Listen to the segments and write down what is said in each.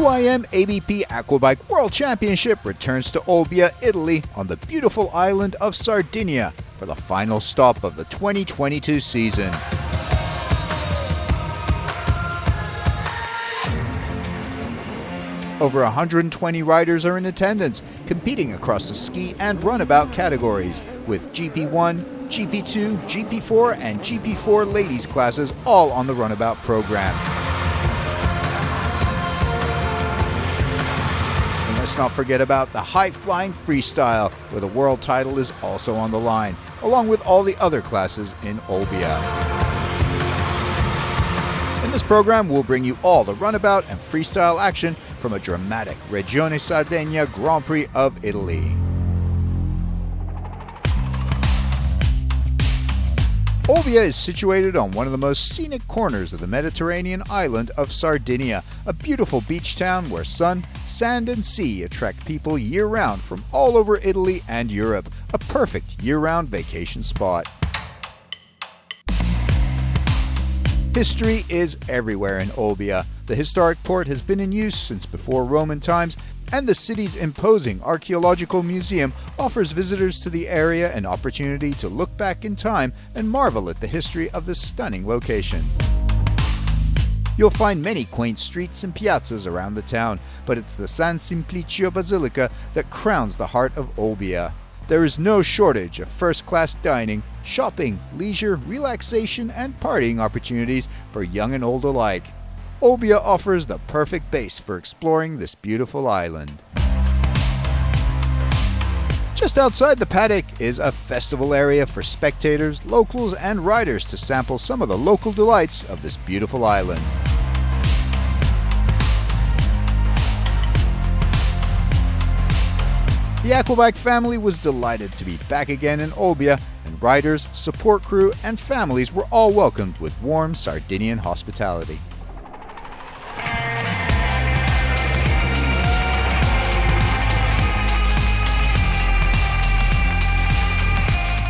UIM-ABP Aquabike World Championship returns to Olbia, Italy on the beautiful island of Sardegna for the final stop of the 2022 season. Over 120 riders are in attendance, competing across the ski and runabout categories, with GP1, GP2, GP4, and GP4 ladies classes all on the runabout program. And let's not forget about the high-flying freestyle, where the world title is also on the line, along with all the other classes in Olbia. In this program, we'll bring you all the runabout and freestyle action from a dramatic Regione Sardegna Grand Prix of Italy. Olbia is situated on one of the most scenic corners of the Mediterranean island of Sardinia, a beautiful beach town where sun, sand, and sea attract people year-round from all over Italy and Europe, a perfect year-round vacation spot. History is everywhere in Olbia. The historic port has been in use since before Roman times, and the city's imposing archaeological museum offers visitors to the area an opportunity to look back in time and marvel at the history of this stunning location. You'll find many quaint streets and piazzas around the town, but it's the San Simplicio Basilica that crowns the heart of Olbia. There is no shortage of first-class dining, shopping, leisure, relaxation, and partying opportunities for young and old alike. Olbia offers the perfect base for exploring this beautiful island. Just outside the paddock is a festival area for spectators, locals, and riders to sample some of the local delights of this beautiful island. The Aquabike family was delighted to be back again in Olbia, and riders, support crew, and families were all welcomed with warm Sardinian hospitality.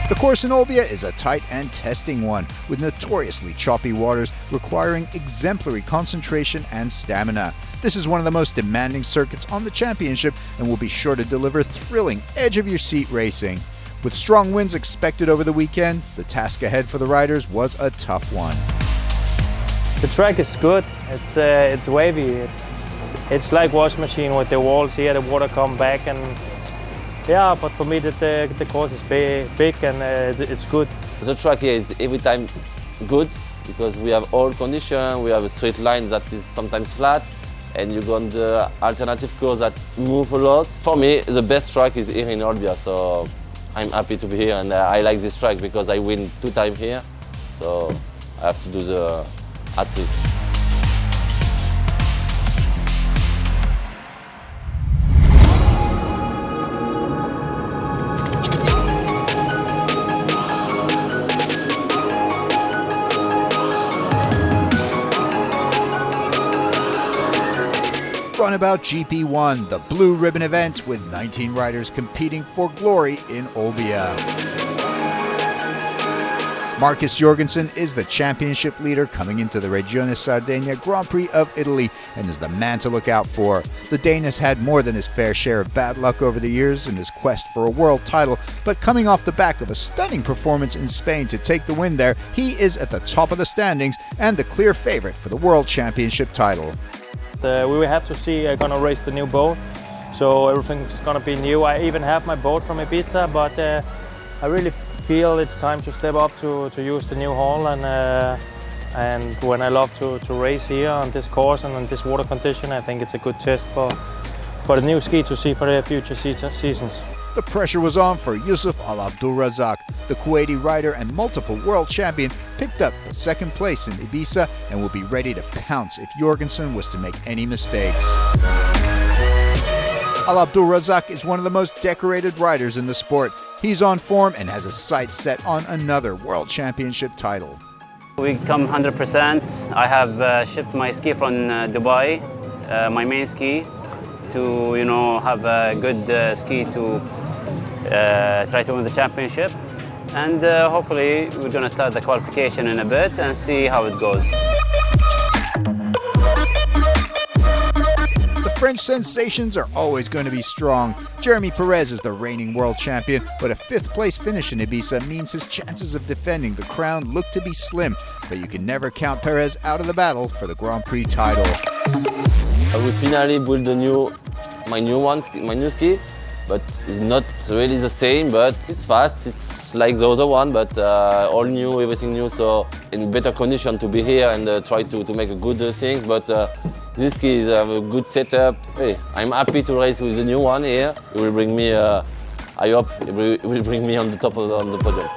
The course in Olbia is a tight and testing one, with notoriously choppy waters requiring exemplary concentration and stamina. This is one of the most demanding circuits on the championship and will be sure to deliver thrilling, edge-of-your-seat racing. With strong winds expected over the weekend, the task ahead for the riders was a tough one. The track is good. It's wavy. It's like wash machine with the walls here. The water come back, and yeah. But for me, the course is big and it's good. The track here is every time good because we have all condition. We have a straight line that is sometimes flat, and you go on the alternative course that move a lot. For me, the best track is here in Olbia, so I'm happy to be here, and I like this track because I win 2 times here, so I have to do the hat-trick. Runabout GP1, the blue ribbon event with 19 riders competing for glory in Olbia. Marcus Jorgensen is the championship leader coming into the Regione Sardegna Grand Prix of Italy and is the man to look out for. The Dane has had more than his fair share of bad luck over the years in his quest for a world title, but coming off the back of a stunning performance in Spain to take the win there, he is at the top of the standings and the clear favorite for the World Championship title. We will have to see. I'm gonna race the new boat, so everything's gonna be new. I even have my boat from Ibiza, but I really feel it's time to step up to use the new hull, and when I love to race here on this course and on this water condition, I think it's a good test for the new ski to see for the future seasons. The pressure was on for Yusuf Al-Abdulrazak. The Kuwaiti rider and multiple world champion picked up the 2nd place in Ibiza and will be ready to pounce if Jorgensen was to make any mistakes. Al-Abdulrazak is one of the most decorated riders in the sport. He's on form and has a sight set on another world championship title. We come 100%. I have shipped my ski from Dubai, my main ski, to have a good ski to try to win the championship, and hopefully we're going to start the qualification in a bit and see how it goes. The French sensations are always going to be strong. Jeremy Perez is the reigning world champion, but a 5th place finish in Ibiza means his chances of defending the crown look to be slim, but you can never count Perez out of the battle for the Grand Prix title. I will finally build my new ski, but it's not really the same, but it's fast, it's like the other one, but all new, everything new, so in better condition to be here and try to make a good thing, but this ski is a good setup. Hey, I'm happy to race with the new one here. It will bring me, I hope, it will bring me on the top of the podium.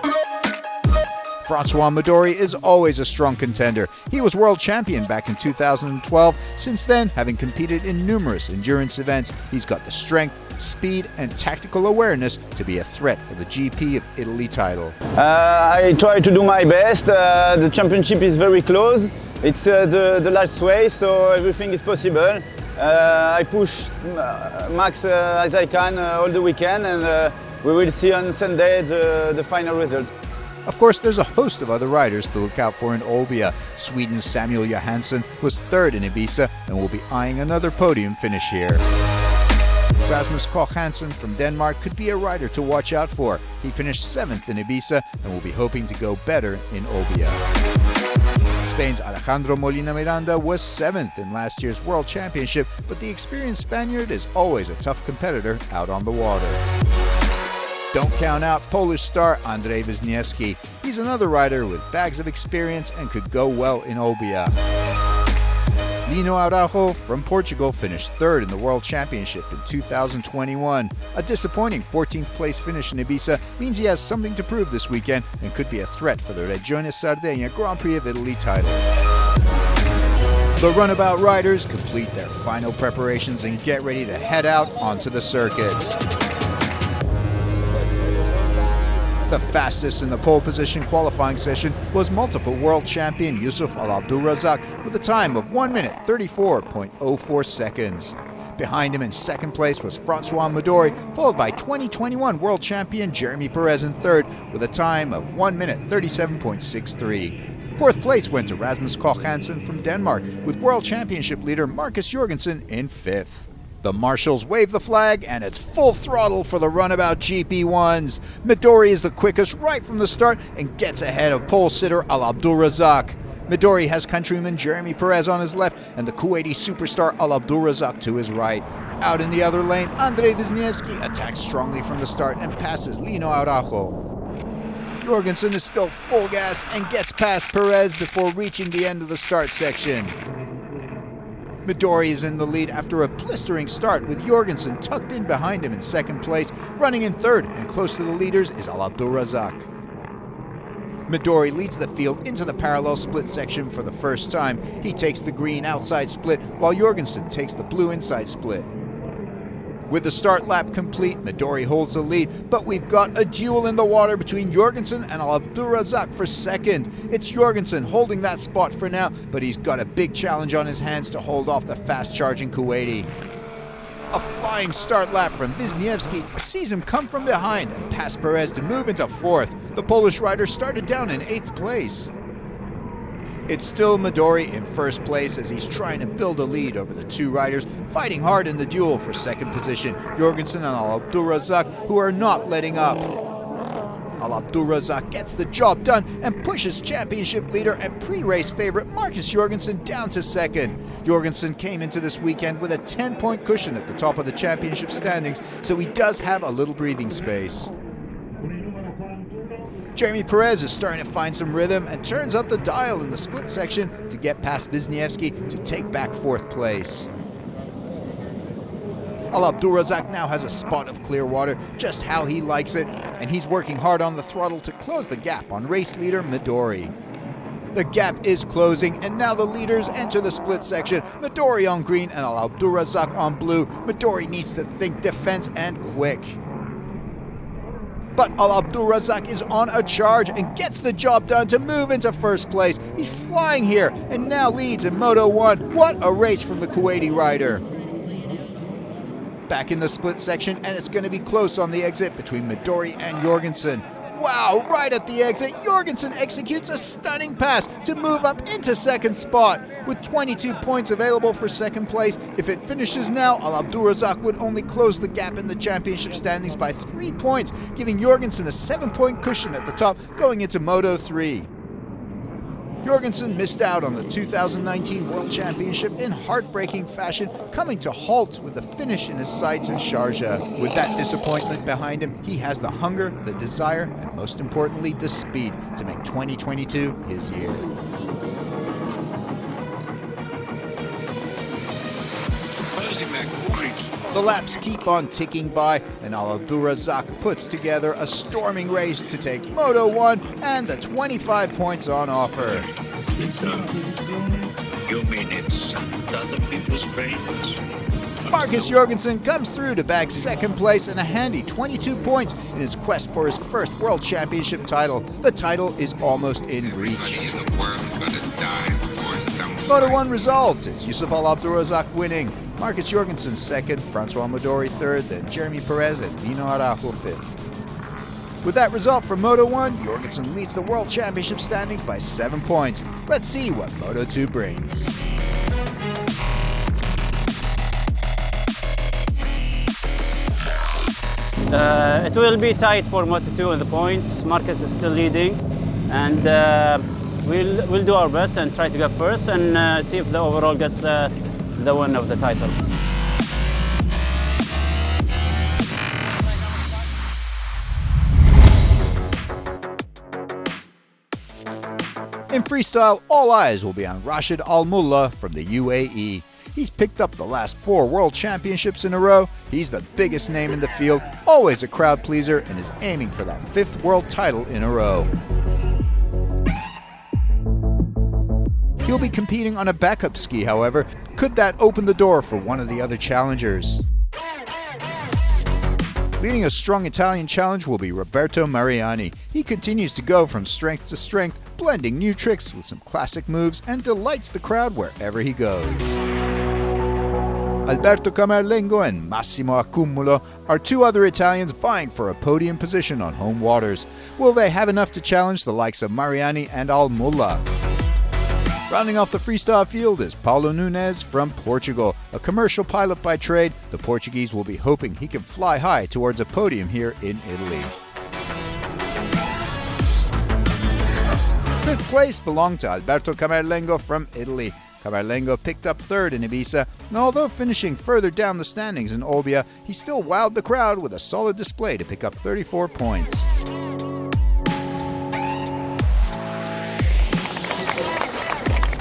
Francois Midori is always a strong contender. He was world champion back in 2012. Since then, having competed in numerous endurance events, he's got the strength, speed and tactical awareness to be a threat for the GP of Italy title. I try to do my best. The championship is very close. It's the last race, so everything is possible. I push max as I can all the weekend, and we will see on Sunday the final result. Of course, there's a host of other riders to look out for in Olbia. Sweden's Samuel Johansson was 3rd in Ibiza and will be eyeing another podium finish here. Rasmus Koch Hansen from Denmark could be a rider to watch out for. He finished 7th in Ibiza and will be hoping to go better in Olbia. Spain's Alejandro Molina Miranda was 7th in last year's World Championship, but the experienced Spaniard is always a tough competitor out on the water. Don't count out Polish star Andrzej Wisniewski. He's another rider with bags of experience and could go well in Olbia. Lino Araujo from Portugal finished 3rd in the World Championship in 2021. A disappointing 14th place finish in Ibiza means he has something to prove this weekend and could be a threat for the Regione Sardegna Grand Prix of Italy title. The Runabout riders complete their final preparations and get ready to head out onto the circuit. The fastest in the pole position qualifying session was multiple world champion Yusuf Al Abdulrazak with a time of 1 minute 34.04 seconds. Behind him in 2nd place was Francois Midori, followed by 2021 world champion Jeremy Perez in 3rd with a time of 1 minute 37.63. 4th place went to Rasmus Koch Hansen from Denmark, with world championship leader Marcus Jorgensen in 5th. The marshals wave the flag, and it's full throttle for the Runabout GP1s. Midori is the quickest right from the start and gets ahead of pole sitter Al Abdulrazak. Midori has countryman Jeremy Perez on his left and the Kuwaiti superstar Al Abdulrazak to his right. Out in the other lane, Andrzej Wisniewski attacks strongly from the start and passes Lino Araujo. Jorgensen is still full gas and gets past Perez before reaching the end of the start section. Midori is in the lead after a blistering start, with Jorgensen tucked in behind him in 2nd place. Running in 3rd and close to the leaders is Al Abdulrazak. Midori leads the field into the parallel split section for the first time. He takes the green outside split, while Jorgensen takes the blue inside split. With the start lap complete, Midori holds the lead, but we've got a duel in the water between Jorgensen and Al Abdulrazak for 2nd. It's Jorgensen holding that spot for now, but he's got a big challenge on his hands to hold off the fast-charging Kuwaiti. A flying start lap from Wisniewski sees him come from behind and pass Perez to move into 4th. The Polish rider started down in 8th place. It's still Midori in 1st place as he's trying to build a lead over the 2 riders, fighting hard in the duel for 2nd position, Jorgensen and Al Abdulrazak, who are not letting up. Al Abdulrazak gets the job done and pushes championship leader and pre-race favorite Marcus Jorgensen down to 2nd. Jorgensen came into this weekend with a 10-point cushion at the top of the championship standings, so he does have a little breathing space. Jeremy Perez is starting to find some rhythm and turns up the dial in the split section to get past Wisniewski to take back 4th place. Al Abdulrazak now has a spot of clear water, just how he likes it, and he's working hard on the throttle to close the gap on race leader Midori. The gap is closing, and now the leaders enter the split section. Midori on green and Al Abdulrazak on blue. Midori needs to think defense and quick. But Al Abdulrazak is on a charge and gets the job done to move into 1st place. He's flying here and now leads in Moto 1. What a race from the Kuwaiti rider. Back in the split section, and it's going to be close on the exit between Midori and Jorgensen. Wow, right at the exit, Jorgensen executes a stunning pass to move up into second spot. With 22 points available for second place, if it finishes now, Al Abdurrazak would only close the gap in the championship standings by 3 points, giving Jorgensen a 7-point cushion at the top going into Moto 3. Jorgensen missed out on the 2019 World Championship in heartbreaking fashion, coming to halt with the finish in his sights in Sharjah. With that disappointment behind him, he has the hunger, the desire, and most importantly, the speed to make 2022 his year. The laps keep on ticking by, and Al Abdurrazak puts together a storming race to take Moto 1 and the 25 points on offer. It's your minutes, other people's brains. Marcus Jorgensen comes through to bag second place and a handy 22 points in his quest for his first World Championship title. The title is almost in reach. Moto 1 results. It's Yusuf Al Abdurrazak winning, Marcus Jorgensen second, Francois Modori third, then Jeremy Perez and Nino Araujo fifth. With that result for Moto 1, Jorgensen leads the World Championship standings by 7 points. Let's see what Moto 2 brings. It will be tight for Moto 2 in the points. Marcus is still leading, and we'll do our best and try to get first and see if the overall gets the win of the title. In freestyle, all eyes will be on Rashid Al Mullah from the UAE. He's picked up the last 4 World Championships in a row. He's the biggest name in the field, always a crowd pleaser, and is aiming for that 5th world title in a row. He'll be competing on a backup ski, however. Could that open the door for one of the other challengers? Leading a strong Italian challenge will be Roberto Mariani. He continues to go from strength to strength, blending new tricks with some classic moves and delights the crowd wherever he goes. Alberto Camerlengo and Massimo Accumulo are 2 other Italians vying for a podium position on home waters. Will they have enough to challenge the likes of Mariani and Al Mullah? Rounding off the freestyle field is Paulo Nunes from Portugal. A commercial pilot by trade, the Portuguese will be hoping he can fly high towards a podium here in Italy. 5th place belonged to Alberto Camerlengo from Italy. Camerlengo picked up 3rd in Ibiza, and although finishing further down the standings in Olbia, he still wowed the crowd with a solid display to pick up 34 points.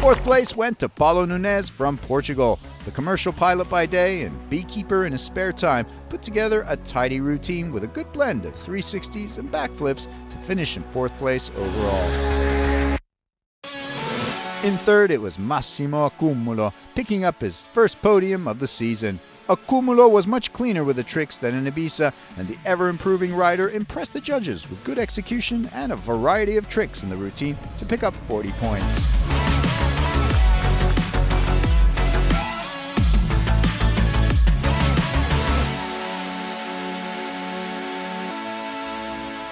4th place went to Paulo Nunes from Portugal. The commercial pilot by day and beekeeper in his spare time put together a tidy routine with a good blend of 360s and backflips to finish in 4th place overall. In 3rd, it was Massimo Accumulo, picking up his first podium of the season. Accumulo was much cleaner with the tricks than in Ibiza, and the ever-improving rider impressed the judges with good execution and a variety of tricks in the routine to pick up 40 points.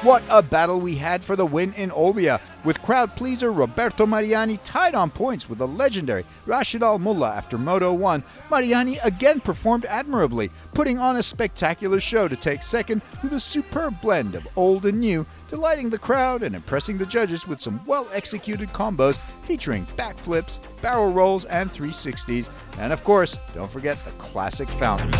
What a battle we had for the win in Olbia, with crowd pleaser Roberto Mariani tied on points with the legendary Rashid Al Mullah after Moto 1. Mariani again performed admirably, putting on a spectacular show to take second with a superb blend of old and new, delighting the crowd and impressing the judges with some well-executed combos featuring backflips, barrel rolls, and 360s, and of course, don't forget the classic fountain.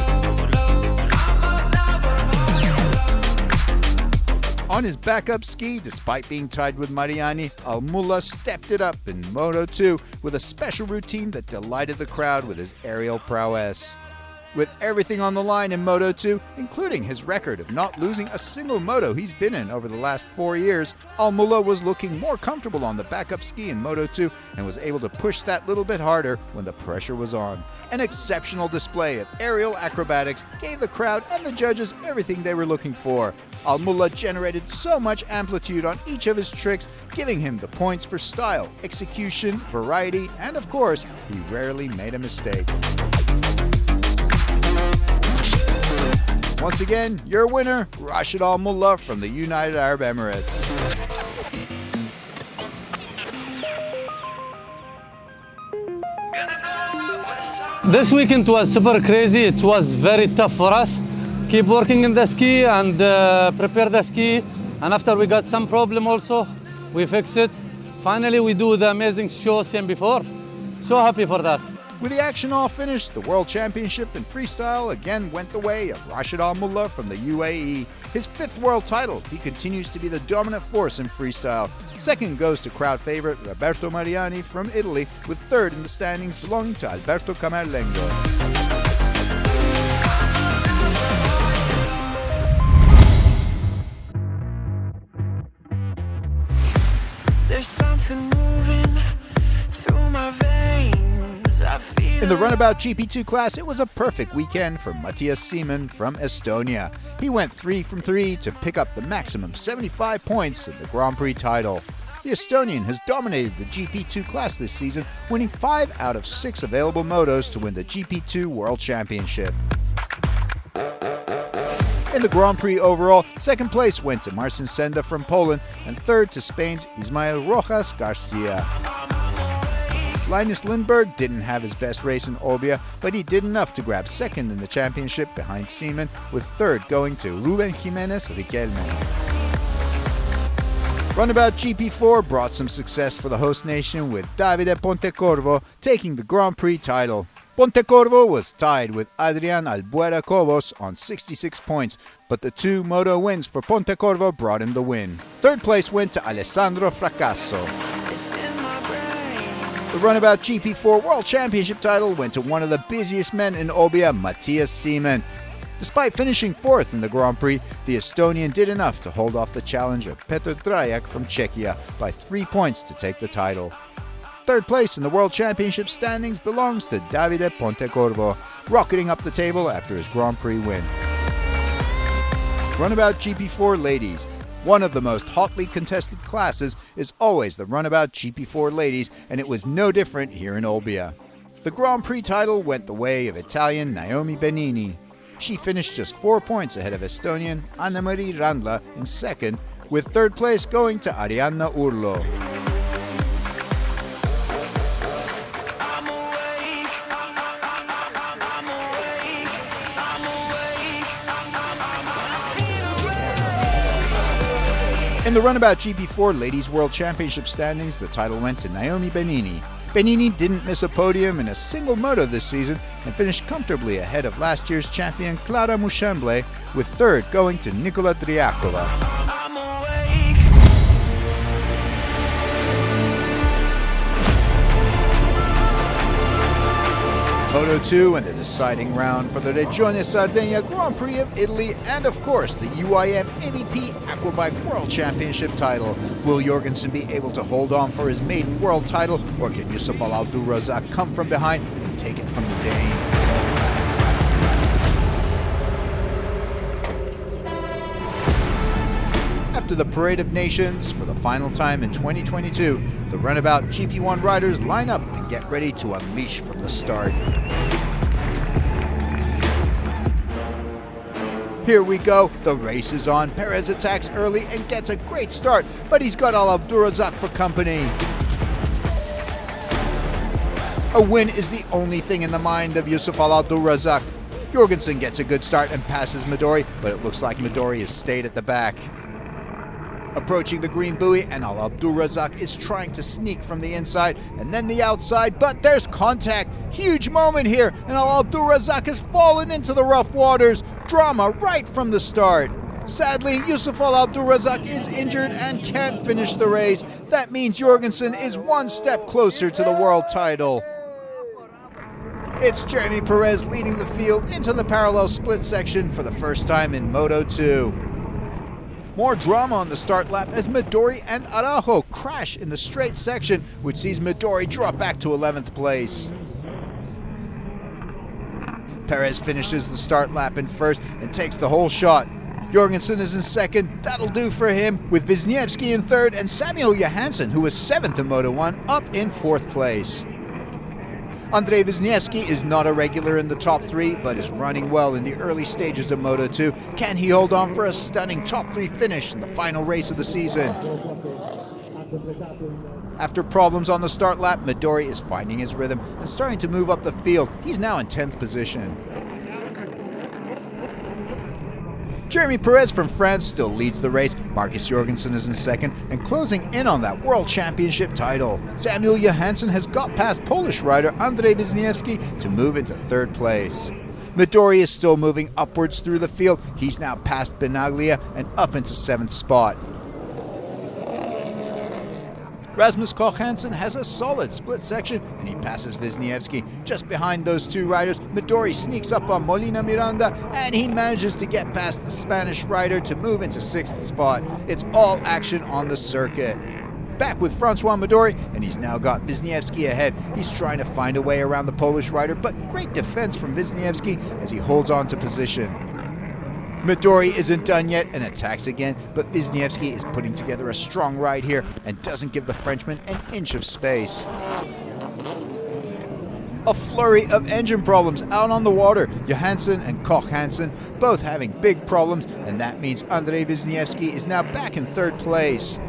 On his backup ski, despite being tied with Mariani, Al Mullah stepped it up in Moto 2 with a special routine that delighted the crowd with his aerial prowess. With everything on the line in Moto 2, including his record of not losing a single moto he's been in over the last 4 years, Al Mullah was looking more comfortable on the backup ski in Moto 2 and was able to push that little bit harder when the pressure was on. An exceptional display of aerial acrobatics gave the crowd and the judges everything they were looking for. Al Mullah generated so much amplitude on each of his tricks, giving him the points for style, execution, variety, and of course, he rarely made a mistake. Once again, your winner, Rashid Al Mullah from the United Arab Emirates. This weekend was super crazy. It was very tough for us. Keep working in the ski and prepare the ski. And after we got some problem also, we fix it. Finally, we do the amazing show seen before. So happy for that. With the action all finished, the World Championship in Freestyle again went the way of Rashid Al Mullah from the UAE. His 5th world title, he continues to be the dominant force in Freestyle. Second goes to crowd favorite Roberto Mariani from Italy, with 3rd in the standings belonging to Alberto Camerlengo. There's something moving through my veins. In the Runabout GP2 class, it was a perfect weekend for Matthias Seemann from Estonia. He went 3 from 3 to pick up the maximum 75 points in the Grand Prix title. The Estonian has dominated the GP2 class this season, winning 5 out of 6 available motos to win the GP2 World Championship. In the Grand Prix overall, 2nd place went to Marcin Senda from Poland and 3rd to Spain's Ismael Rojas Garcia. Linus Lindberg didn't have his best race in Olbia, but he did enough to grab 2nd in the championship behind Seaman, with 3rd going to Ruben Jimenez Riquelme. Runabout GP4 brought some success for the host nation, with Davide Pontecorvo taking the Grand Prix title. Pontecorvo was tied with Adrian Albuera Cobos on 66 points, but the 2 moto wins for Pontecorvo brought him the win. 3rd place went to Alessandro Fracasso. The Runabout GP4 World Championship title went to one of the busiest men in Olbia, Matthias Seemann. Despite finishing 4th in the Grand Prix, the Estonian did enough to hold off the challenge of Petr Trajak from Czechia by 3 points to take the title. 3rd place in the World Championship standings belongs to Davide Pontecorvo, rocketing up the table after his Grand Prix win. Runabout GP4 Ladies. One of the most hotly contested classes is always the Runabout GP4 Ladies, and it was no different here in Olbia. The Grand Prix title went the way of Italian Naomi Benini. She finished just 4 points ahead of Estonian Annemarie Randla in 2nd, with 3rd place going to Arianna Urlo. In the Runabout GP4 Ladies World Championship standings, the title went to Naomi Benini. Benini didn't miss a podium in a single moto this season and finished comfortably ahead of last year's champion Clara Mushamble, with 3rd going to Nicola Driakova. Moto 2 and the deciding round for the Regione Sardegna Grand Prix of Italy, and of course the UIM-ABP Aquabike World Championship title. Will Jorgensen be able to hold on for his maiden world title, or can Yusuf Al Abdulrazak come from behind and take it from the Dane? After the Parade of Nations, for the final time in 2022, the Runabout GP1 riders line up and get ready to unleash from the start. Here we go, the race is on. Perez attacks early and gets a great start, but he's got Al Abdulrazak for company. A win is the only thing in the mind of Yusuf Al Abdulrazak. Jorgensen gets a good start and passes Midori, but it looks like Midori has stayed at the back. Approaching the green buoy, and Al Abdulrazak is trying to sneak from the inside and then the outside, but there's contact. Huge moment here, and Al Abdulrazak has fallen into the rough waters. Drama right from the start. Sadly, Yusuf Al Abdulrazak is injured and can't finish the race. That means Jorgensen is one step closer to the world title. It's Jeremy Perez leading the field into the parallel split section for the first time in Moto 2. More drama on the start lap as Midori and Araujo crash in the straight section, which sees Midori drop back to 11th place. Perez finishes the start lap in 1st and takes the whole shot. Jorgensen is in 2nd, that'll do for him, with Wisniewski in 3rd and Samuel Johansson, who was 7th in Moto 1, up in 4th place. Andrei Wisniewski is not a regular in the top three, but is running well in the early stages of Moto2. Can he hold on for a stunning top three finish in the final race of the season? After problems on the start lap, Midori is finding his rhythm and starting to move up the field. He's now in 10th position. Jeremy Perez from France still leads the race. Marcus Jorgensen is in second and closing in on that World Championship title. Samuel Johansson has got past Polish rider Andrei Wisniewski to move into third place. Midori is still moving upwards through the field. He's now past Benaglia and up into 7th spot. Rasmus Koch Hansen has a solid split section and he passes Wisniewski. Just behind those two riders, Midori sneaks up on Molina Miranda and he manages to get past the Spanish rider to move into 6th spot. It's all action on the circuit. Back with Francois Midori and he's now got Wisniewski ahead. He's trying to find a way around the Polish rider, but great defense from Wisniewski as he holds on to position. Midori isn't done yet and attacks again, but Wisniewski is putting together a strong ride here and doesn't give the Frenchman an inch of space. A flurry of engine problems out on the water. Johansson and Koch Hansen both having big problems, and that means Andrei Wisniewski is now back in 3rd place.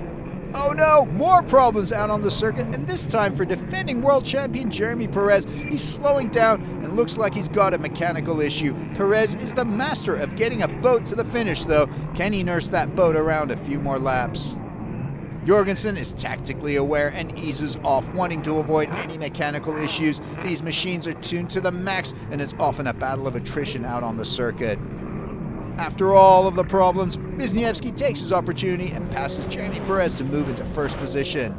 Oh no, more problems out on the circuit, and this time for defending world champion Jeremy Perez. He's slowing down and looks like he's got a mechanical issue. Perez is the master of getting a boat to the finish though. Can he nurse that boat around a few more laps? Jorgensen is tactically aware and eases off, wanting to avoid any mechanical issues. These machines are tuned to the max and it's often a battle of attrition out on the circuit. After all of the problems, Wisniewski takes his opportunity and passes Jeremy Perez to move into 1st position.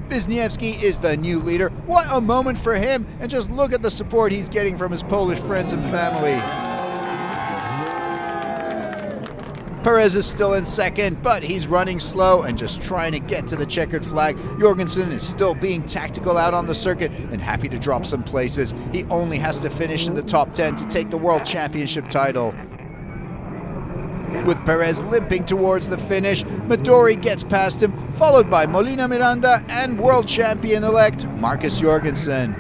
Wisniewski is the new leader. What a moment for him, and just look at the support he's getting from his Polish friends and family. Perez is still in 2nd, but he's running slow and just trying to get to the checkered flag. Jorgensen is still being tactical out on the circuit and happy to drop some places. He only has to finish in the top 10 to take the World Championship title. With Perez limping towards the finish, Midori gets past him, followed by Molina Miranda and world champion-elect Marcus Jorgensen.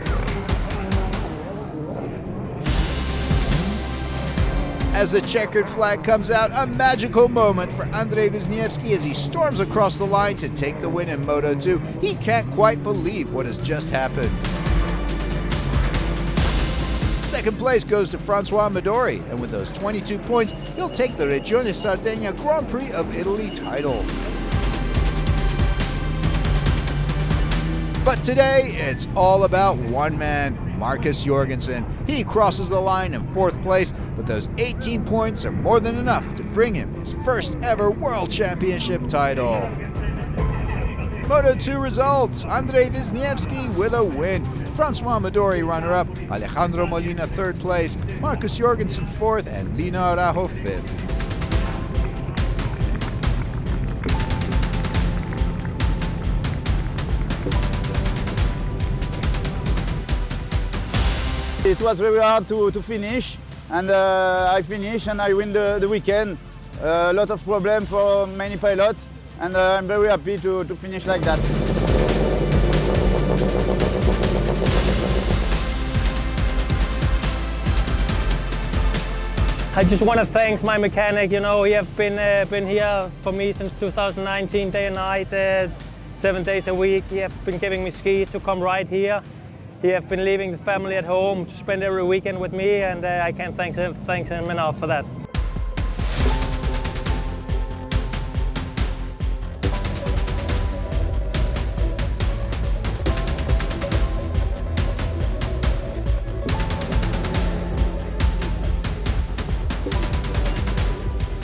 As the checkered flag comes out, a magical moment for Andrei Wisniewski as he storms across the line to take the win in Moto2. He can't quite believe what has just happened. 2nd place goes to Francois Midori, and with those 22 points, he'll take the Regione Sardegna Grand Prix of Italy title. But today, it's all about one man, Marcus Jorgensen. He crosses the line in 4th place, but those 18 points are more than enough to bring him his first ever World Championship title. Moto2 results: Andrei Wisniewski with a win, Francois Midori runner-up, Alejandro Molina 3rd place, Marcus Jorgensen 4th, and Lino Araujo 5th. It was very hard to finish, and I finished and I win the weekend. A lot of problems for many pilots, and I'm very happy to finish like that. I just want to thank my mechanic. You know, he have been here for me since 2019, day and night, 7 days a week. He have been giving me skis to come right here. He have been leaving the family at home to spend every weekend with me, and I can't thank him enough for that.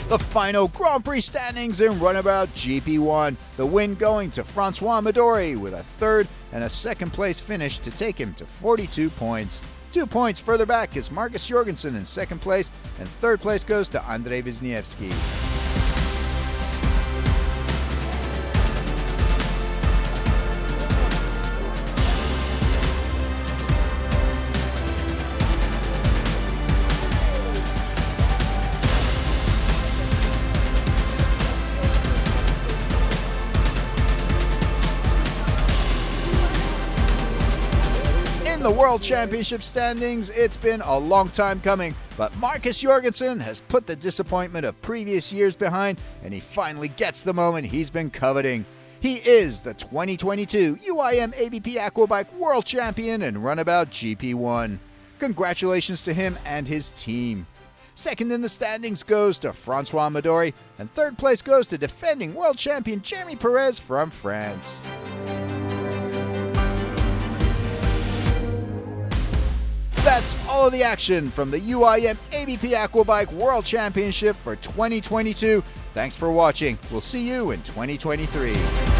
The final Grand Prix standings in Runabout GP1. The win going to Francois Midori with a 3rd and a 2nd place finish to take him to 42 points. 2 points further back is Marcus Jorgensen in 2nd place, and 3rd place goes to Andrei Wisniewski. the World Championship standings, it's been a long time coming, but Marcus Jorgensen has put the disappointment of previous years behind, and he finally gets the moment he's been coveting. He is the 2022 UIM-ABP Aquabike World Champion in Runabout GP1. Congratulations to him and his team. Second in the standings goes to Francois Midori, and third place goes to defending world champion Jeremy Perez from France. That's all of the action from the UIM-ABP Aquabike World Championship for 2022. Thanks for watching. We'll see you in 2023.